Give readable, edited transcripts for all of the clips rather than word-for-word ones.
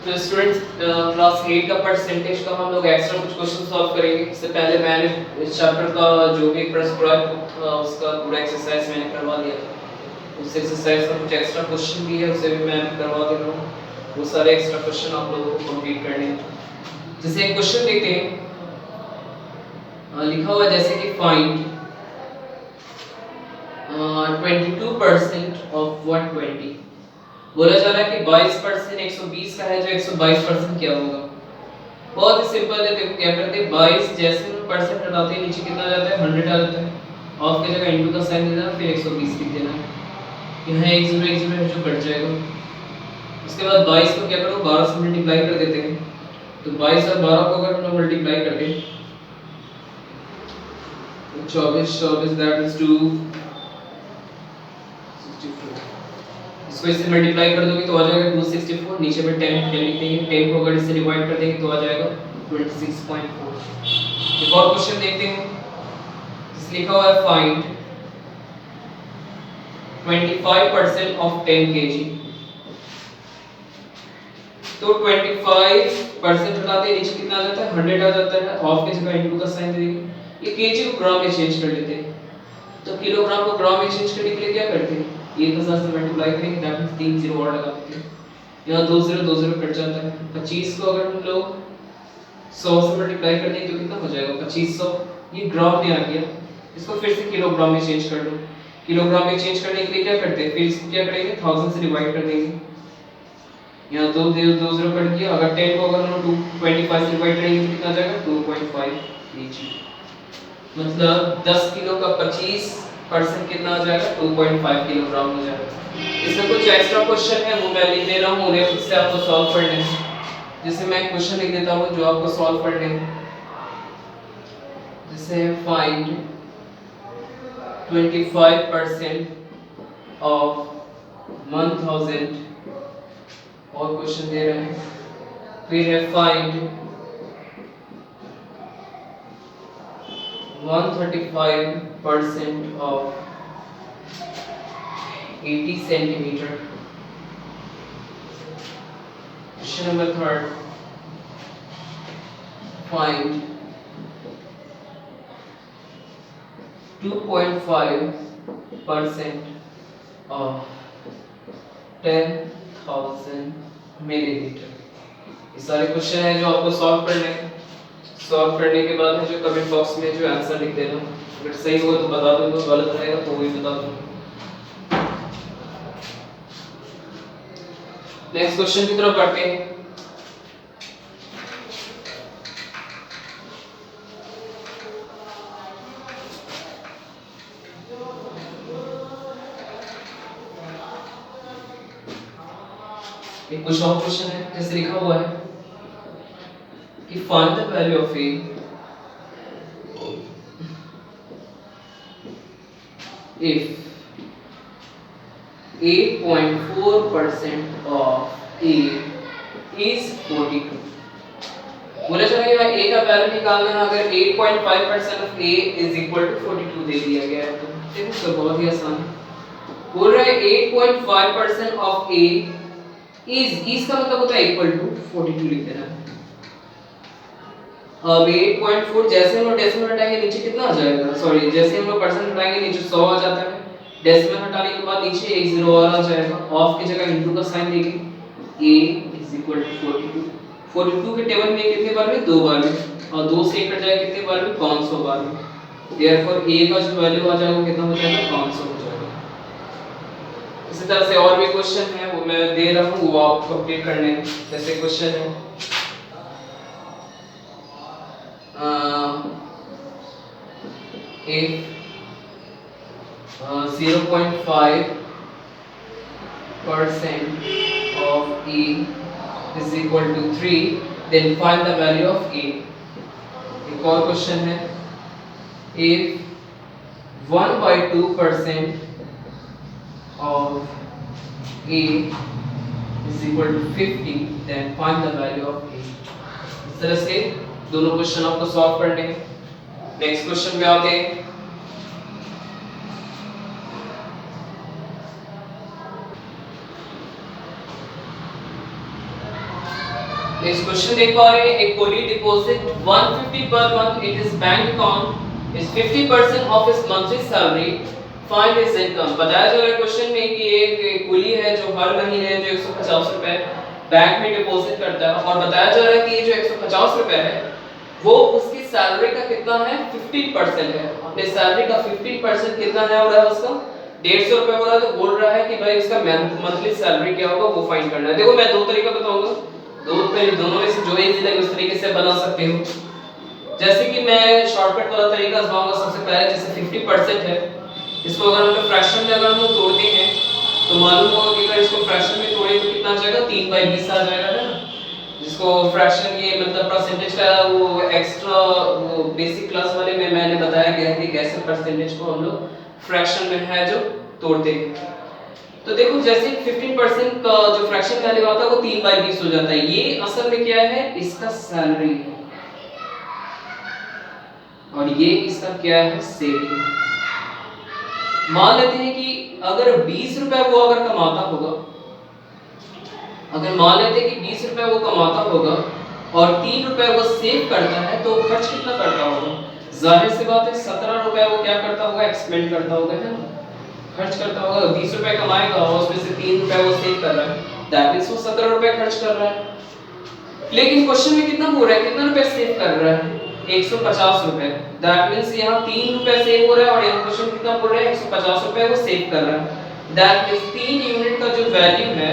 तो students class 8 का percentage का हम लोग एक्स्ट्रा कुछ क्वेश्चन सॉल्व करेंगे। इससे पहले मैंने इस चैप्टर का जो भी प्रेस्क्राइब बुक था उसका पूरा एक्सरसाइज मैंने करवा दिया था। उस एक्सरसाइज का कुछ एक्स्ट्रा क्वेश्चन भी है, उसे भी मैं करवा दे रहा हूँ। वो सारे एक्स्ट्रा क्वेश्चन आप लोगों को कंप्लीट करने हैं। जैसे एक क्वेश्चन देखते हैं, लिखा हुआ है जैसे कि फाइंड 22% ऑफ 120। बोला जा रहा है कि 22% 120 का है, जो 122% क्या होगा। बहुत ही सिंपल है। देखो क्या करते हैं, 22 जैसे हम परसेंट हटाते हैं नीचे कितना आ जाता है, 100 आ जाता है। ऑफ की जगह इनटू का साइन देना, फिर 120 लिख देना। यहाँ एक जीरो है जो कट जाएगा। उसके बाद 22 को क्या करो, 12 से मल्टीप्लाई कर देते हैं। तो 22 और 12 को अगर हम लोग मल्टीप्लाई कर दें, 24 दैट इज 2 इसको इससे मल्टीप्लाई कर दोगे तो आ जाएगा 264। नीचे में 10 लिख देंगे। 10 को अगर इससे डिवाइड कर देंगे तो आ जाएगा 26.4। एक और क्वेश्चन देखते हैं। इस लिखा हुआ है फाइंड 25% ऑफ 10 kg। तो 25% हटाते हैं नीचे कितना आ जाता है, 100 आ जाता है। ऑफ की जगह इनटू का साइन दे देंगे। ये केजी को ग्राम में चेंज कर लेते हैं। तो किलोग्राम को ग्राम में चेंज करने के लिए क्या करते हैं, 1000 से मल्टीप्लाई करेंगे, दैट मींस 3 जीरो और लगा देते हैं। यहाँ 2 जीरो कट जाता है। 25 को अगर हम लोग 100 से मल्टीप्लाई कर देंगे तो कितना हो जाएगा, 2500। ये ग्राम में आ गया। इसको फिर से किलोग्राम में चेंज कर दो। किलोग्राम में चेंज करने के लिए क्या करते हैं, फिर इसको क्या करेंगे, 1000 से डिवाइड कर देंगे। यहाँ 2 जीरो कट गया। अगर 10 को अगर हम 25 से डिवाइड करेंगे तो कितना आ जाएगा, 2.5 kg। मतलब 10 किलो का 25% कितना आ जाएगा, 2.5 किलोग्राम हो जाएगा। इसमें कुछ एक्स्ट्रा क्वेश्चन है, वो मैं लिख दे रहा हूँ, उन्हें खुद से आपको सॉल्व करने हैं। जैसे मैं क्वेश्चन लिख देता हूँ जो आपको सॉल्व करने हैं। जैसे फाइंड 25% ऑफ 1000 और क्वेश्चन दे रहे हैं। फिर है find 135% of 80 centimeter. Question number 3, find 2.5% of 10,000 milliliter। ये सारे क्वेश्चन है जो आपको सॉल्व करने हैं। सॉल्व करने के बाद मुझे कमेंट बॉक्स में जो आंसर लिख देना। अगर सही होगा तो बता दूंगा, गलत रहेगा तो वही बता दूंगा। नेक्स्ट क्वेश्चन की तरफ बढ़ते हैं। एक कुछ और क्वेश्चन है, जैसे लिखा हुआ है कि find the value of A if 8.4% of A is 42। बोला जा रहा है A का वैल्यू निकालना है। अगर 8.5% of A is equal to 42 दे दिया गया है तो देखो तो बहुत ही आसान है। बोल रहा है 8.5% of A is का मतलब होता है equal to 42 लिख देना है। अब 8.4 जैसे हम लोग डेसिमल हटाएंगे नीचे कितना आ जाएगा, सॉरी जैसे हम लोग परसेंट हटाएंगे नीचे 100 आ जाता है। डेसिमल हटाने के बाद नीचे एक जीरो और आ जाएगा। ऑफ की जगह इनटू का साइन देंगे। a is equal to 42। 42 के टेबल में कितने बार में, 2 बार में, और 2 से कट जाएगा कितने बार में, 500 बार में। देयरफॉर a का जो वैल्यू आ जाएगा वो कितना हो जाएगा, 500 हो जाएगा। इसी तरह से और भी क्वेश्चन है वो मैं दे रहा हूं, वो आप कंप्लीट करने हैं। जैसे क्वेश्चन है if 0.5% of A is equal to 3, then find the value of A। एक और क्वेश्चन है if 1/2% of A is equal to 50, then find the value of A। इस तरह से दोनों क्वेश्चन आपको सॉल्व करने हैं। नेक्स्ट क्वेश्चन में आते हैं। नेक्स्ट क्वेश्चन देख पा रहे हैं, एक Koli deposit 150 per month in his bank account is 50% of his monthly salary, find his income. बताया जा रहा है क्वेश्चन में कि एक कोली है जो हर महीने जो 150 रुपए बैंक में डिपॉजिट करता है, और बताया जा रहा है कि ये जो 150 रुपए है वो उसकी सैलरी का कितना है, 15% है। अपने सैलरी का 15% कितना है हो रहा है उसका 150 रुपए हो रहा है। तो बोल रहा है कि भाई इसका मंथली सैलरी क्या होगा वो फाइंड करना है। देखो मैं दो तरीका बताऊंगा, दोनों में से जो इजी लगे उस तरीके से बना सकते हो। जैसे कि मैं शॉर्टकट वाला तरीका आजमाऊंगा। सबसे पहले जैसे 50% है, इसको अगर हम फ्रैक्शन में अगर हम तोड़ते हैं तो मालूम होगा कि अगर इसको फ्रैक्शन में तोड़े तो कितना आ जाएगा, 3/20 आ जाएगा ना। जिसको फ्रैक्शन ये मतलब परसेंटेज का वो एक्स्ट्रा वो बेसिक क्लास वाले में मैंने बताया गया है कि कैसे परसेंटेज को हम लोग फ्रैक्शन में है जो तोड़ते हैं। तो देखो जैसे 15% का जो फ्रैक्शन वैल्यू आता है वो 3/20 हो जाता है। ये असल में क्या है, इसका सैलरी है, और ये इसका क्या है, सेविंग। मान लेते हैं कि अगर 20 रुपए वो अगर कमाता होगा, अगर मान लेते हैं कि 20 रुपए वो कमाता होगा और 3 रुपए वो सेव करता है, तो खर्च कितना करता होगा? जाहिर सी बात है 17 रुपए वो क्या करता होगा, एक्सपेंड करता होगा, है ना, खर्च करता होगा। 20 रुपए कमाएगा और उसमें से 3 रुपए वो सेव कर रहा है, दैट मींस वो 17 रुपए खर्च कर रहा है। लेकिन क्वेश्चन में कितना हो रहा है, कितना रुपए सेव कर रहा है, 150 रुपए। दैट मींस यहाँ 3 रुपए सेव हो रहा है और यहाँ क्वेश्चन कितना बोल रहा है, 150 रुपए वो सेव कर रहा है। दैट मींस 3 यूनिट का जो वैल्यू है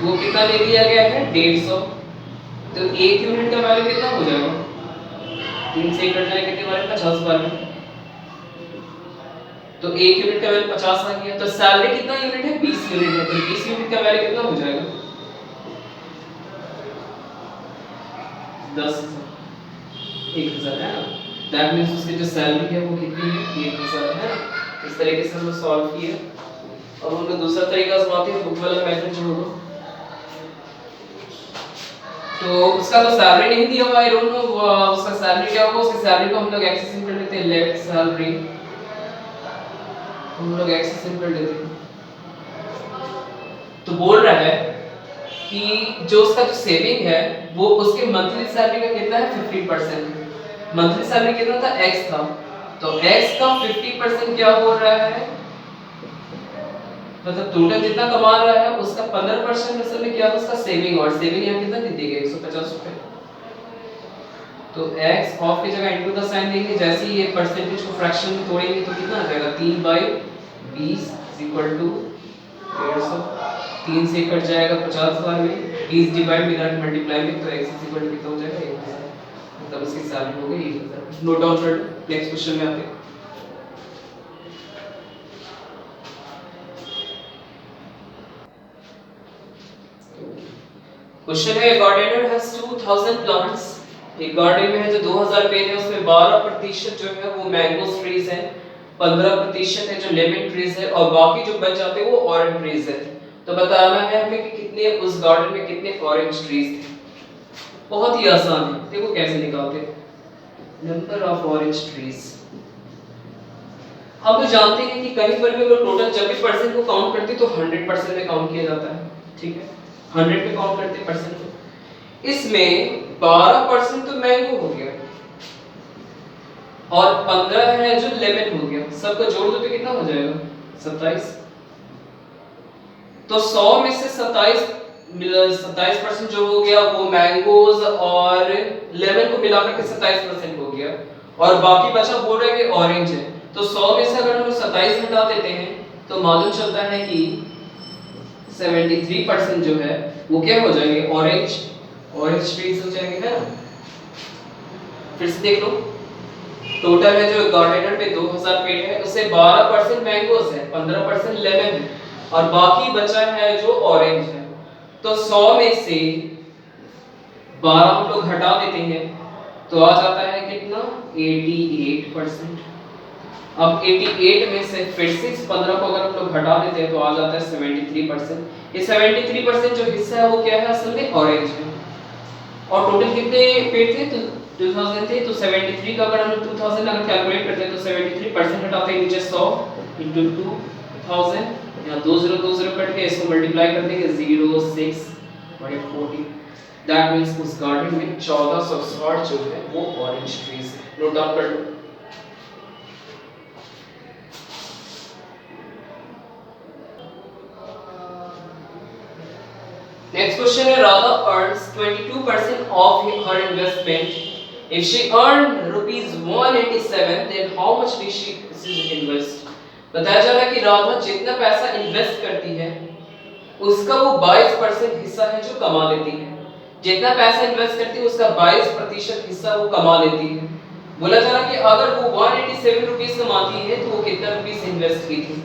वो कितना ले लिया गया है, 150। तो 1 यूनिट का वैल्यू कितना हो जाएगा, 3 से कट जाए कितने बार, 50 बार में। तो 1 यूनिट का वैल्यू 50 आ गया। तो सैलरी कितना यूनिट है, 20 यूनिट है। तो 20 यूनिट का वैल्यू कितना हो जाएगा, 10,000, 1000 है ना। दैट मींस उसकी जो सैलरी है वो कितनी है, 1000 है ना। इस तरीके से हमने सॉल्व किया। अब हम लोग दूसरा तरीका आजमाते हैं, बुक वाला मेथड जो होगा। तो उसका तो सैलरी नहीं दिया हुआ, आई डोंट नो उसका सैलरी क्या होगा। उसकी सैलरी को हम लोग एक्सेस कर लेते हैं, लेट सैलरी हम लोग एक्सेस कर लेते हैं। तो बोल रहा है कि जो उसका जो सेविंग है वो उसके मंथली सैलरी का कितना है, 50%। मंथली सैलरी कितना था, x था। तो x का 50% क्या हो रहा है, मतलब टोटल जितना कमा रहा है उसका 15% असल में क्या है, उसका सेविंग। और सेविंग यहाँ कितना दे दिया गया, 150 रुपए। तो x ऑफ की जगह इनटू का साइन देंगे। जैसे ही ये परसेंटेज को फ्रैक्शन में तोड़ेंगे तो कितना आ जाएगा, 3/20 इक्वल टू 150। 3 से कट जाएगा 50 बार में, 20 डिवाइड विदाउट मल्टीप्लाई में, तो x इक्वल टू कितना हो जाएगा, 1000। मतलब उसकी सैलरी हो गई 1000। नोट डाउन कर लो, नेक्स्ट क्वेश्चन में आते हैं। क्वेश्चन है, गार्डनर हैज 2000 प्लांट्स। एक गार्डन में है जो 2000 पेड़ है, उसमें 12% जो है वो मैंगो ट्रीज है, 15% है जो लेमन ट्रीज है, और बाकी जो बच जाते हैं वो ऑरेंज ट्रीज है। तो बताना है हमें कि कितने उस गार्डन में कितने ऑरेंज ट्रीज थे। बहुत ही आसान है, देखो कैसे निकालते हैं। नंबर ऑफ ऑरेंज ट्रीज, हम तो जानते हैं कि कहीं पर भी अगर टोटल 24% को काउंट करते तो 100% में काउंट किया जाता है, ठीक है, 100 पे काउंट करते परसेंट को। इसमें 12% तो मैंगो हो गया और 15 है जो लेमन हो गया, सबको जोड़ दो तो कितना हो जाएगा, 27। तो 100 में से 27% जो हो गया वो मैंगोज और लेमन को मिलाकर के 27% हो गया, और बाकी बचा बोल रहे हैं कि ऑरेंज है। तो 100 में से अगर हम 27 हटा देते हैं तो मालूम चलता है कि 73% जो है वो क्या हो जाएंगे, ऑरेंज ट्रीज हो जाएंगे, है ना। फिर से देख लो, टोटल है जो गार्डनर में 2000 पेड़ है, उससे 12% मैंगोज है, 15% लेमन है, और बाकी बचा है जो ऑरेंज है। तो 100 में से 12 हम लोग हटा देते हैं तो आ जाता है कितना, 88%। अब 88 में से फिर से 15 को अगर हम लोग हटा देते हैं तो आ जाता है 73%। ये 73% जो हिस्सा है वो क्या है, असल में ऑरेंज है। और टोटल कितने पेड़ थे, तो 2000 थे। तो 73 का अगर हम 2000 अगर कैलकुलेट करते हैं तो 73% हटाते हैं, नीचे 100 into 2000, यहाँ 20 20 कट के इसको मल्टीप्लाई कर देंगे, 0 6 और 40। दैट मींस उस गार्डन में 1460 जो है वो ऑरेंज ट्रीज है। नोट डाउन कर लो। Next question है Radha earns 22% of her investment. If she earned rupees 187, then how much did she invest? बताया जा रहा है कि राधा जितना पैसा इन्वेस्ट करती है उसका वो 22% हिस्सा है जो कमा लेती है। जितना पैसा इन्वेस्ट करती है उसका 22% हिस्सा वो कमा लेती है। बोला जा रहा है कि अगर वो 187 रुपीस कमाती है तो वो कितना रुपीस इन्वेस्ट की थी।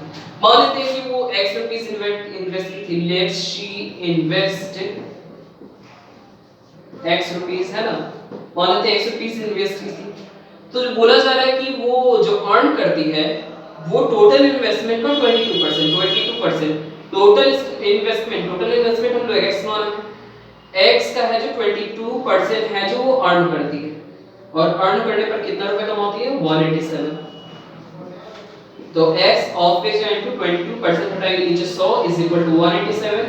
मान लेते हैं कि वो x रुपीस इन्वेस्ट की थी। Let's she invested x rupees, है ना, मान लेते हैं x रुपीस इन्वेस्ट की थी। तो बोला जा रहा है कि वो जो अर्न करती है वो टोटल इन्वेस्टमेंट का 22% टोटल इन्वेस्टमेंट हम लोग x मान x का है जो 22% है जो वो अर्न करती है, और अर्न करने पर कितना रुपए कमाती है 187। तो x ऑफ पे जो इनटू 22% हटाएंगे नीचे 100 इज इक्वल टू 187।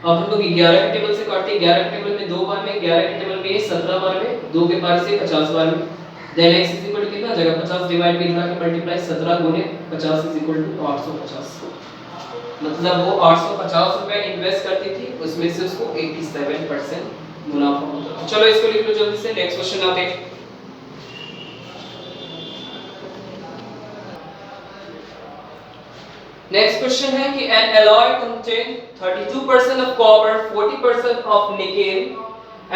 अब हम लोग 11 के टेबल से काटते हैं। 11 के टेबल में 2 बार में, 11 के टेबल में 17 बार में, 2 के पार से 50 बार में। Then x is equal to कितना आ जाएगा 50 डिवाइड बाय इतना के मल्टीप्लाई 17 गुने 50 इज इक्वल टू 850। मतलब वो 850 रुपए इन्वेस्ट करती थी, उसमें से उसको 87% मुनाफा होता है। चलो इसको लिख लो जल्दी से। नेक्स्ट क्वेश्चन आते हैं। नेक्स्ट क्वेश्चन है कि an alloy contain 32% of copper, 40% of nickel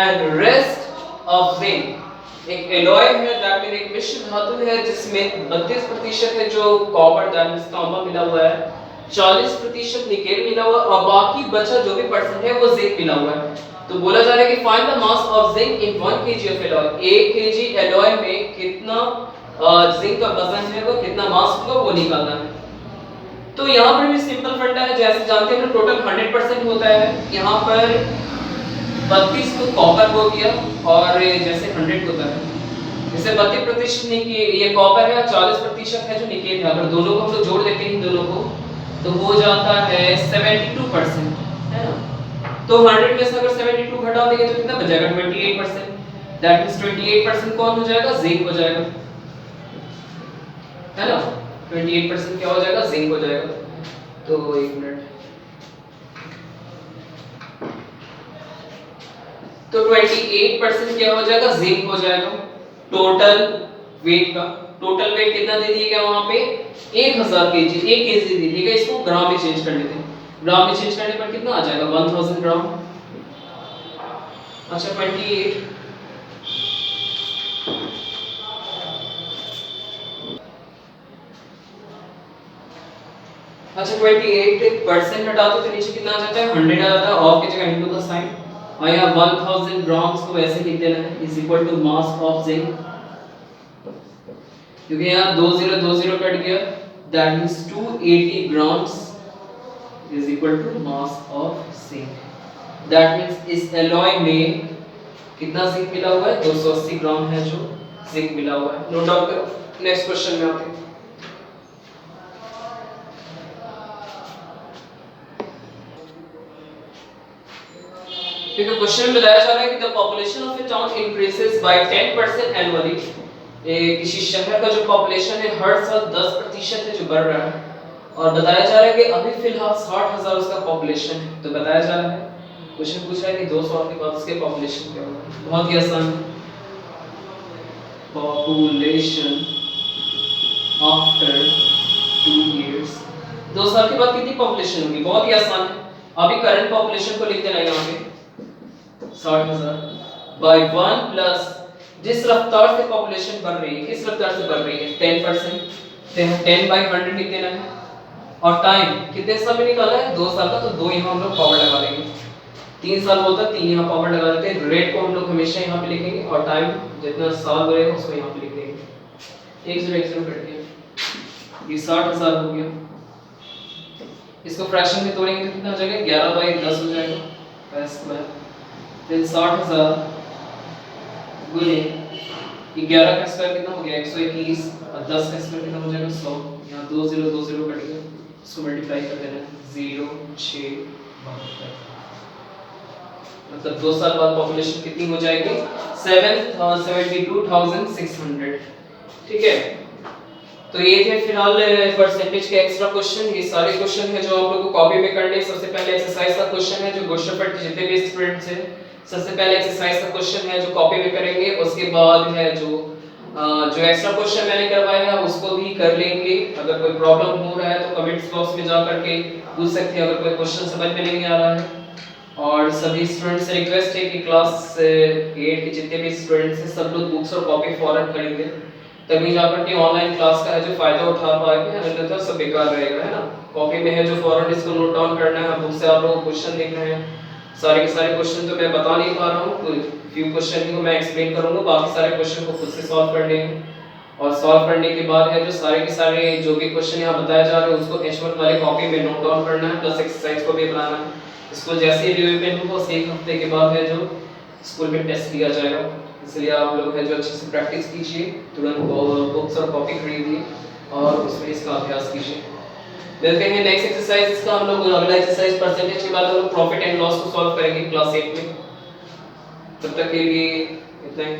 and rest of zinc। एक एलॉय है, दैट मीन एक मिश्र धातु है जिसमें 32% है जो कॉपर दैट मीन तांबा मिला हुआ है, 40% निकेल मिला हुआ है और बाकी बचा जो भी परसेंट है वो जिंक मिला हुआ है। तो बोला जा रहा है कि find the mass of zinc in 1 kg of alloy. 1 kg alloy में कितना जिंक का वजन है, वो कितना मास होगा वो निकालना है। तो यहाँ पर भी सिंपल फंडा है, जैसे जानते हैं ना टोटल 100% होता है। यहाँ पर 32 तो कॉपर हो गया और जैसे 100 होता है, जैसे 32% ये कॉपर है और 40% है जो निकेल है। अगर दोनों को हम लोग जोड़ देते हैं दोनों को तो हो जाता है 72%, है ना। तो 100 में से अगर 72 घटा देंगे तो कितना बचेगा 28%। दैट मींस 28% कौन हो जाएगा जिंक हो जाएगा, है ना। 28% क्या हो जाएगा जिंक हो जाएगा। तो एक मिनट, तो 28% क्या हो जाएगा जिंक हो जाएगा। टोटल वेट का टोटल वेट कितना दे दिया गया वहां पे 1000 केजी, 1 केजी दे दिया गया। इसको ग्राम में चेंज कर लेते हैं। ग्राम में चेंज करने पर कितना आ जाएगा 1000 ग्राम। अच्छा 28 अच्छा 28% हटा दो तो नीचे कितना आ जाता है 100 आ जाता है। ऑफ की जगह इनटू का साइन और यहाँ 1000 ग्राम्स को वैसे लिख देना है is equal to mass of zinc, क्योंकि यहाँ 20 कट गया। That means 280 grams is equal to mass of zinc. That means इस एलॉय में कितना जिंक मिला हुआ है 280 ग्राम है जो जिंक मिला हुआ है। नोट डाउन करो। नेक्स्ट क्वेश्चन में आते हैं। क्योंकि क्वेश्चन में बताया जा रहा है कि the population of A town increases by 10% annually. किसी शहर का जो पॉपुलेशन है हर साल 10% है जो बढ़ रहा है, और बताया जा रहा है कि अभी फिलहाल 60,000 उसका पॉपुलेशन है। तो बताया जा रहा है क्वेश्चन पूछ रहा है कि 2 साल के बाद उसके पॉपुलेशन क्या होगा। बहुत ही आसान है। पॉपुलेशन आफ्टर 2 इयर्स, 2 साल के बाद कितनी पॉपुलेशन होगी। बहुत ही आसान है। अभी करंट पॉपुलेशन को लिख देना यहाँ पे 60,000 बाय 1 प्लस जिस रफ्तार से पॉपुलेशन बढ़ रही है, किस रफ्तार से बढ़ रही है 10%, 10 बाय 100 लिख देना है। और टाइम कितने साल में निकाला है 2 साल का, तो 2 यहाँ हम लोग पावर लगा देंगे। 3 साल बोलता है 3 यहाँ पावर लगा देते हैं। रेट को हम लोग हमेशा यहाँ पे लिखेंगे और टाइम जितना साल बढ़ेगा उसको यहाँ पे लिख देंगे। 1 0 कट गया, ये 60,000 हो गया। इसको फ्रैक्शन में तोड़ेंगे तो कितना हो जाएगा 11 बाय 10 हो जाएगा स्क्वायर। फिर 60,000 गुने 11 का स्क्वायर कितना हो गया 121 और 10 का स्क्वायर कितना हो जाएगा 100। यहाँ 2 0 2 0 कट गया, इसको मल्टीप्लाई कर देना 0 6 72। मतलब 2 साल बाद पॉपुलेशन कितनी हो जाएगी 72,600। ठीक है, तो ये थे फिलहाल परसेंटेज के एक्स्ट्रा क्वेश्चन। ये सारे क्वेश्चन है जो आप लोगों को कॉपी में करने। सबसे पहले एक्सरसाइज का क्वेश्चन है जो गुरशफट के जितने भी स्टूडेंट्स हैं, सबसे पहले एक्सरसाइज का क्वेश्चन है जो कॉपी में करेंगे। उसके बाद है जो एक्स्ट्रा क्वेश्चन मैंने करवाया है उसको भी कर लेंगे। अगर कोई प्रॉब्लम हो रहा है तो कमेंट्स बॉक्स में जा करके पूछ सकते हैं अगर कोई क्वेश्चन समझ में नहीं आ रहा है। और सभी स्टूडेंट्स से रिक्वेस्ट है कि क्लास 8 के जितने भी स्टूडेंट्स हैं सब लोग बुक्स और कॉपी फौरन खरीदें, तभी जाकर के ऑनलाइन क्लास का है जो फायदा उठा पाएंगे, अन्यथा सब बेकार रहेगा, है ना। कॉपी में है जो फौरन इसको नोट डाउन करना है, बुक से आप लोगों को क्वेश्चन देखना है। सारे के सारे क्वेश्चन तो मैं बता नहीं पा रहा हूँ, तो फ्यू क्वेश्चन को मैं एक्सप्लेन करूंगा, बाकी सारे क्वेश्चन को खुद से सॉल्व करने हैं। और सॉल्व करने के बाद है जो सारे के सारे जो भी क्वेश्चन यहाँ बताए जा रहे हैं उसको H1 वाले कॉपी में नोट डाउन करना है, प्लस एक्सरसाइज को भी बनाना है। इसको जैसे ही रिव्यू पे होगा उसके 1 हफ्ते के बाद है जो स्कूल में टेस्ट लिया जाएगा, इसलिए आप लोग है जो अच्छे से प्रैक्टिस कीजिए, तुरंत बुक्स और कॉपी खरीदिए और उसमें इसका अभ्यास कीजिए। मिलते हैं नेक्स्ट एक्सरसाइज। इसका हम लोग अगला एक्सरसाइज परसेंटेज के बाद हम लोग प्रॉफिट एंड लॉस को सॉल्व करेंगे क्लास 8 में। तब तक के लिए इतना ही।